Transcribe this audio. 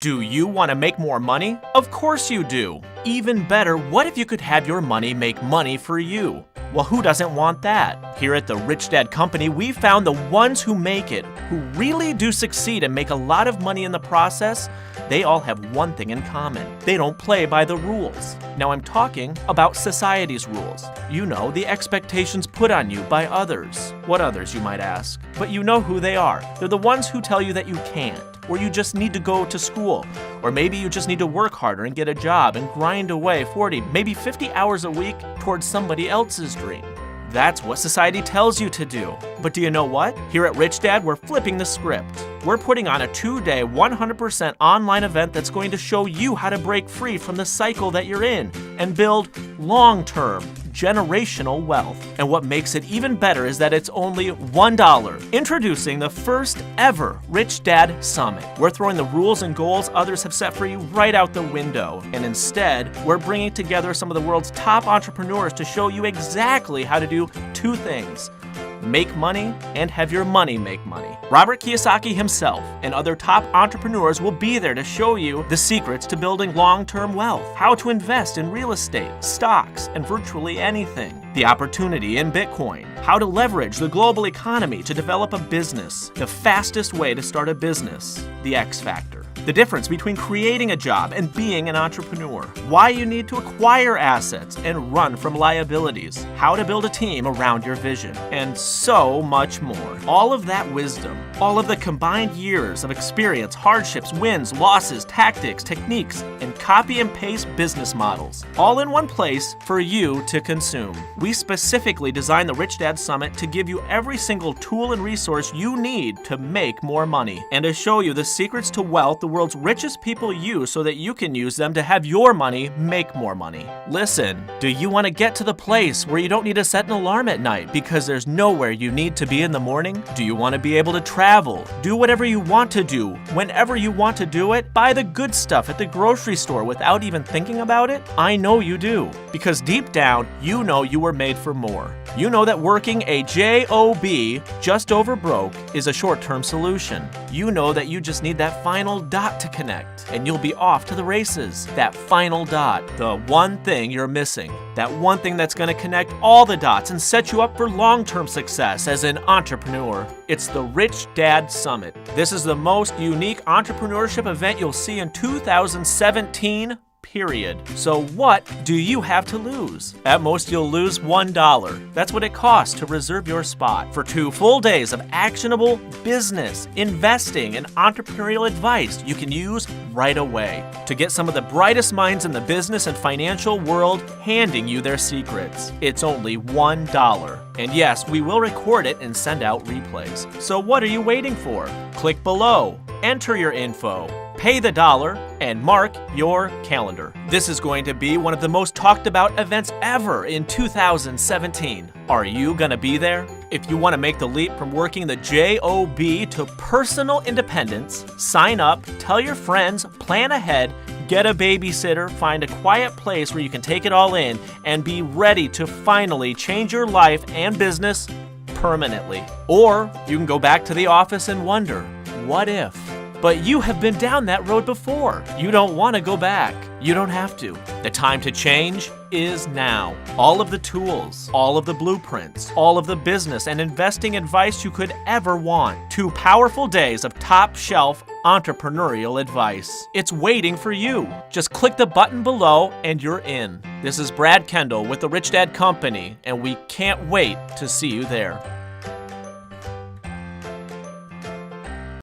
Do you want to make more money? Of course you do. Even better, what if you could have your money make money for you? Well, who doesn't want that? Here at the Rich Dad Company, we found the ones who make it, who really do succeed and make a lot of money in the process. They all have one thing in common. They don't play by the rules. Now I'm talking about society's rules. You know, the expectations put on you by others. What others, you might ask? But you know who they are. They're the ones who tell you that you can't, or you just need to go to school, or maybe you just need to work harder and get a job and grind away 40, maybe 50 hours a week towards somebody else's dream. That's what society tells you to do. But do you know what? Here at Rich Dad, we're flipping the script. We're putting on a 2-day, 100% online event that's going to show you how to break free from the cycle that you're in and build long-term, generational wealth. And what makes it even better is that it's only $1. Introducing the first ever Rich Dad Summit. We're throwing the rules and goals others have set for you right out the window. And instead, we're bringing together some of the world's top entrepreneurs to show you exactly how to do two things: make money and have your money make money. Robert Kiyosaki himself and other top entrepreneurs will be there to show you the secrets to building long-term wealth, how to invest in real estate, stocks, and virtually anything, the opportunity in Bitcoin, how to leverage the global economy to develop a business, the fastest way to start a business, the X factor, the difference between creating a job and being an entrepreneur, why you need to acquire assets and run from liabilities, how to build a team around your vision, and so much more. All of that wisdom, all of the combined years of experience, hardships, wins, losses, tactics, techniques, and copy and paste business models, all in one place for you to consume. We specifically designed the Rich Dad Summit to give you every single tool and resource you need to make more money and to show you the secrets to wealth the world's richest people use so that you can use them to have your money make more money. Listen, do you want to get to the place where you don't need to set an alarm at night because there's nowhere you need to be in the morning? Do you want to be able to travel, do whatever you want to do, whenever you want to do it, buy the good stuff at the grocery store without even thinking about it? I know you do, because deep down, you know you were made for more. You know that working a job just over broke is a short-term solution. You know that you just need that final dot to connect, and you'll be off to the races. That final dot, the one thing you're missing, that one thing that's going to connect all the dots and set you up for long-term success as an entrepreneur. It's the Rich Dad Summit. This is the most unique entrepreneurship event you'll see in 2017. Period. So what do you have to lose? At most, you'll lose $1. That's what it costs to reserve your spot for 2 full days of actionable business, investing, and entrepreneurial advice you can use right away to get some of the brightest minds in the business and financial world handing you their secrets. It's only $1. And yes, we will record it and send out replays. So what are you waiting for? Click below, enter your info, pay the $1, and mark your calendar. This is going to be one of the most talked about events ever in 2017. Are you gonna be there? If you want to make the leap from working the job to personal independence, sign up, tell your friends, plan ahead, get a babysitter, find a quiet place where you can take it all in, and be ready to finally change your life and business permanently. Or you can go back to the office and wonder, what if? But you have been down that road before. You don't want to go back. You don't have to. The time to change is now. All of the tools, all of the blueprints, all of the business and investing advice you could ever want. 2 powerful days of top-shelf entrepreneurial advice. It's waiting for you. Just click the button below and you're in. This is Brad Kendall with the Rich Dad Company, and we can't wait to see you there.